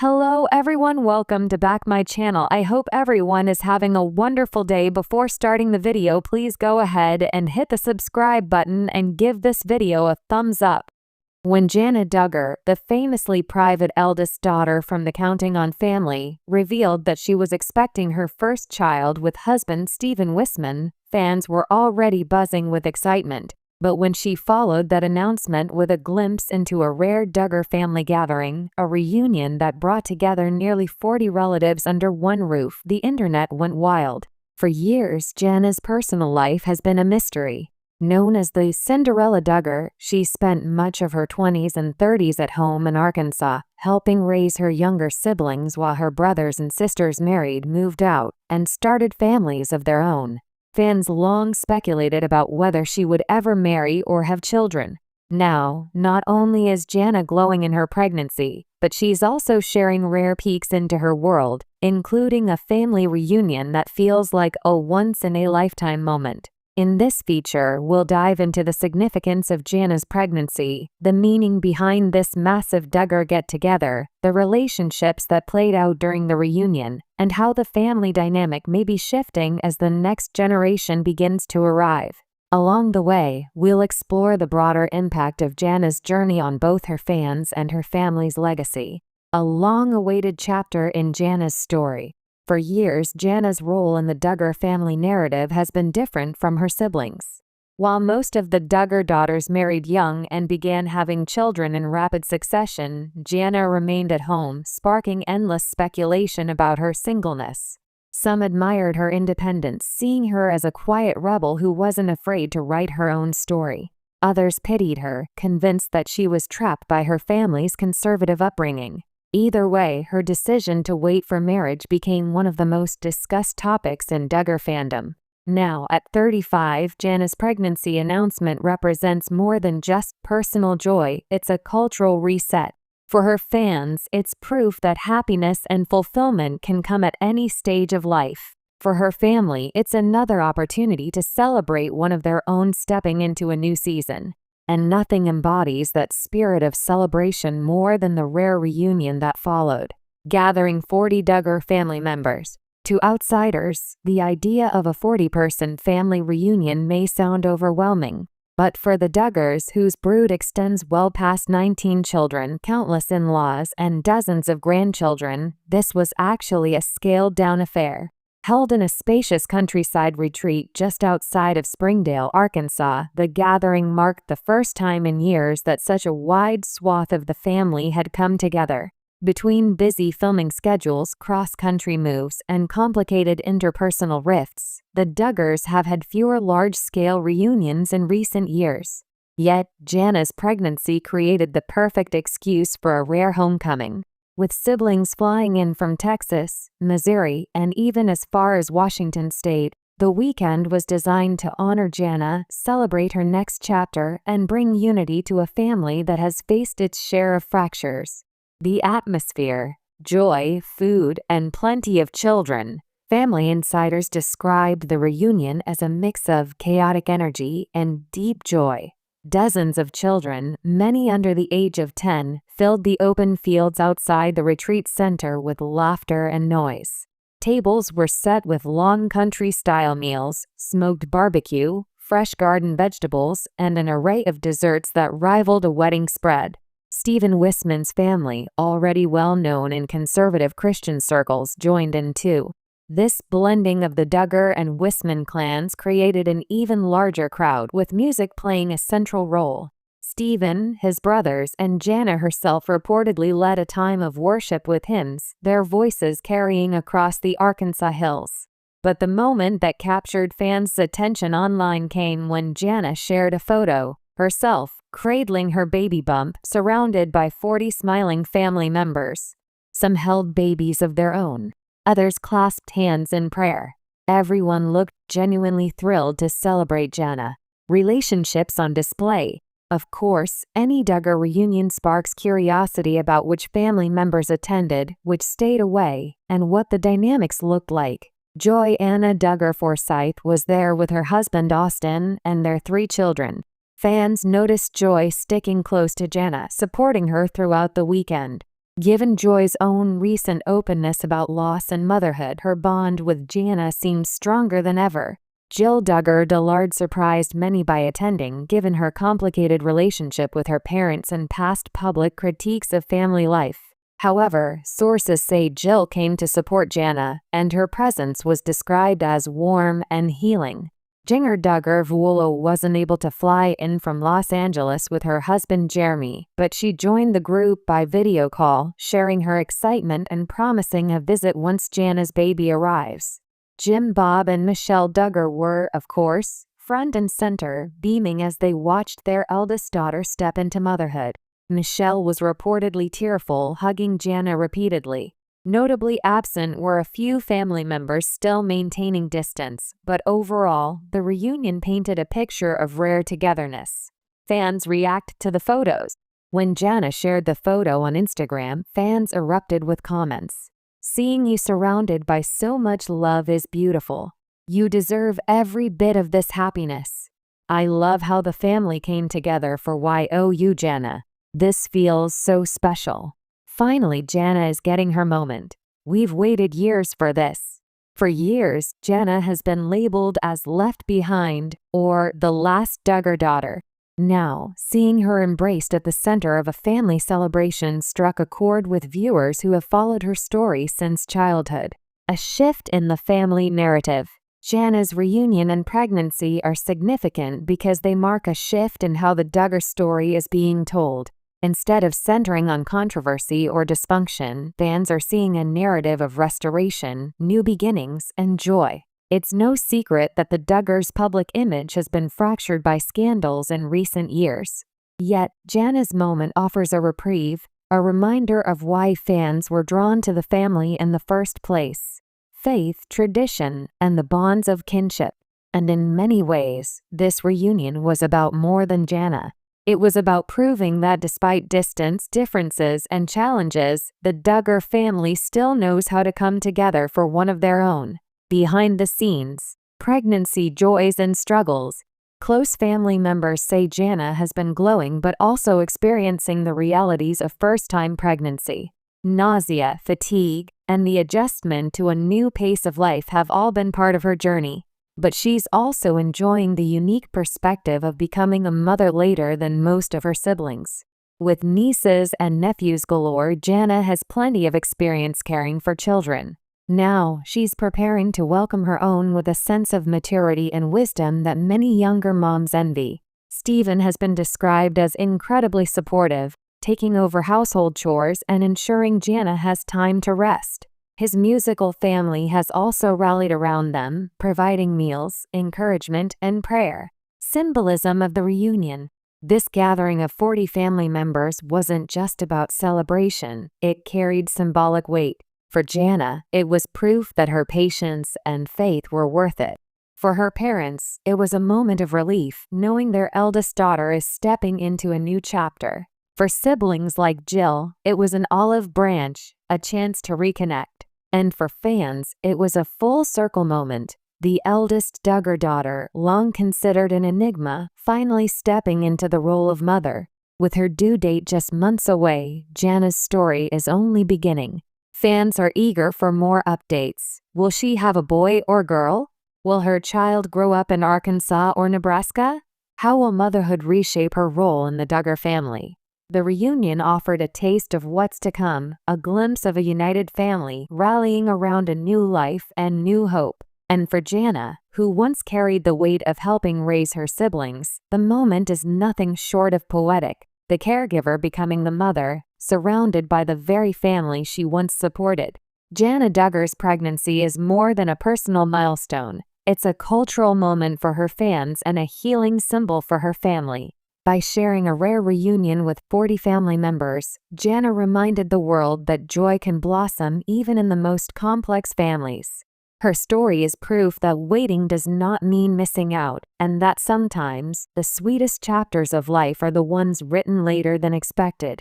Hello everyone, welcome to back my channel. I hope everyone is having a wonderful day. Before starting the video, please go ahead and hit the subscribe button and give this video a thumbs up. When Jana Duggar, the famously private eldest daughter from the Counting On family, revealed that she was expecting her first child with husband Stephen Wissmann, fans were already buzzing with excitement. But when she followed that announcement with a glimpse into a rare Duggar family gathering, a reunion that brought together nearly 40 relatives under one roof, the internet went wild. For years, Jana's personal life has been a mystery. Known as the Cinderella Duggar, she spent much of her 20s and 30s at home in Arkansas, helping raise her younger siblings while her brothers and sisters married, moved out, and started families of their own. Fans long speculated about whether she would ever marry or have children. Now, not only is Jana glowing in her pregnancy, but she's also sharing rare peeks into her world, including a family reunion that feels like a once-in-a-lifetime moment. In this feature, we'll dive into the significance of Jana's pregnancy, the meaning behind this massive Duggar get-together, the relationships that played out during the reunion, and how the family dynamic may be shifting as the next generation begins to arrive. Along the way, we'll explore the broader impact of Jana's journey on both her fans and her family's legacy, a long-awaited chapter in Jana's story. For years, Jana's role in the Duggar family narrative has been different from her siblings. While most of the Duggar daughters married young and began having children in rapid succession, Jana remained at home, sparking endless speculation about her singleness. Some admired her independence, seeing her as a quiet rebel who wasn't afraid to write her own story. Others pitied her, convinced that she was trapped by her family's conservative upbringing. Either way, her decision to wait for marriage became one of the most discussed topics in Duggar fandom. Now, at 35, Jana's pregnancy announcement represents more than just personal joy, it's a cultural reset. For her fans, it's proof that happiness and fulfillment can come at any stage of life. For her family, it's another opportunity to celebrate one of their own stepping into a new season. And nothing embodies that spirit of celebration more than the rare reunion that followed, gathering 40 Duggar family members. To outsiders, the idea of a 40-person family reunion may sound overwhelming, but for the Duggars, whose brood extends well past 19 children, countless in-laws, and dozens of grandchildren, this was actually a scaled-down affair. Held in a spacious countryside retreat just outside of Springdale, Arkansas, the gathering marked the first time in years that such a wide swath of the family had come together. Between busy filming schedules, cross-country moves, and complicated interpersonal rifts, the Duggars have had fewer large-scale reunions in recent years. Yet, Jana's pregnancy created the perfect excuse for a rare homecoming. With siblings flying in from Texas, Missouri, and even as far as Washington State, the weekend was designed to honor Jana, celebrate her next chapter, and bring unity to a family that has faced its share of fractures. The atmosphere, joy, food, and plenty of children. Family insiders described the reunion as a mix of chaotic energy and deep joy. Dozens of children, many under the age of 10, filled the open fields outside the retreat center with laughter and noise. Tables were set with long country-style meals, smoked barbecue, fresh garden vegetables, and an array of desserts that rivaled a wedding spread. Stephen Wissmann's family, already well known in conservative Christian circles, joined in too. This blending of the Duggar and Wissmann clans created an even larger crowd, with music playing a central role. Stephen, his brothers, and Jana herself reportedly led a time of worship with hymns, their voices carrying across the Arkansas hills. But the moment that captured fans' attention online came when Jana shared a photo, herself, cradling her baby bump, surrounded by 40 smiling family members. Some held babies of their own. Others clasped hands in prayer. Everyone looked genuinely thrilled to celebrate Jana. Relationships on display. Of course, any Duggar reunion sparks curiosity about which family members attended, which stayed away, and what the dynamics looked like. Joanna Duggar Forsyth was there with her husband Austin and their 3 children. Fans noticed Joy sticking close to Jana, supporting her throughout the weekend. Given Joy's own recent openness about loss and motherhood, her bond with Jana seems stronger than ever. Jill Duggar surprised many by attending, given her complicated relationship with her parents and past public critiques of family life. However, sources say Jill came to support Jana, and her presence was described as warm and healing. Jinger Duggar wasn't able to fly in from Los Angeles with her husband Jeremy, but she joined the group by video call, sharing her excitement and promising a visit once Jana's baby arrives. Jim, Bob, and Michelle Duggar were, of course, front and center, beaming as they watched their eldest daughter step into motherhood. Michelle was reportedly tearful, hugging Jana repeatedly. Notably absent were a few family members still maintaining distance, but overall, the reunion painted a picture of rare togetherness. Fans reacted to the photos. When Jana shared the photo on Instagram, fans erupted with comments. "Seeing you surrounded by so much love is beautiful. You deserve every bit of this happiness. I love how the family came together for you, Jana. This feels so special. Finally, Jana is getting her moment. We've waited years for this." For years, Jana has been labeled as left behind or the last Duggar daughter. Now, seeing her embraced at the center of a family celebration struck a chord with viewers who have followed her story since childhood. A shift in the family narrative. Jana's reunion and pregnancy are significant because they mark a shift in how the Duggar story is being told. Instead of centering on controversy or dysfunction, fans are seeing a narrative of restoration, new beginnings, and joy. It's no secret that the Duggars' public image has been fractured by scandals in recent years. Yet, Jana's moment offers a reprieve, a reminder of why fans were drawn to the family in the first place: faith, tradition, and the bonds of kinship. And in many ways, this reunion was about more than Jana. It was about proving that despite distance, differences, and challenges, the Duggar family still knows how to come together for one of their own. Behind the scenes, pregnancy joys and struggles. Close family members say Jana has been glowing but also experiencing the realities of first-time pregnancy. Nausea, fatigue, and the adjustment to a new pace of life have all been part of her journey. But she's also enjoying the unique perspective of becoming a mother later than most of her siblings. With nieces and nephews galore, Jana has plenty of experience caring for children. Now, she's preparing to welcome her own with a sense of maturity and wisdom that many younger moms envy. Steven has been described as incredibly supportive, taking over household chores and ensuring Jana has time to rest. His musical family has also rallied around them, providing meals, encouragement, and prayer. Symbolism of the reunion. This gathering of 40 family members wasn't just about celebration, it carried symbolic weight. For Jana, it was proof that her patience and faith were worth it. For her parents, it was a moment of relief, knowing their eldest daughter is stepping into a new chapter. For siblings like Jill, it was an olive branch, a chance to reconnect. And for fans, it was a full-circle moment. The eldest Duggar daughter, long considered an enigma, finally stepping into the role of mother. With her due date just months away, Jana's story is only beginning. Fans are eager for more updates. Will she have a boy or girl? Will her child grow up in Arkansas or Nebraska? How will motherhood reshape her role in the Duggar family? The reunion offered a taste of what's to come, a glimpse of a united family rallying around a new life and new hope. And for Jana, who once carried the weight of helping raise her siblings, the moment is nothing short of poetic. The caregiver becoming the mother, surrounded by the very family she once supported. Jana Duggar's pregnancy is more than a personal milestone. It's a cultural moment for her fans and a healing symbol for her family. By sharing a rare reunion with 40 family members, Jana reminded the world that joy can blossom even in the most complex families. Her story is proof that waiting does not mean missing out, and that sometimes the sweetest chapters of life are the ones written later than expected.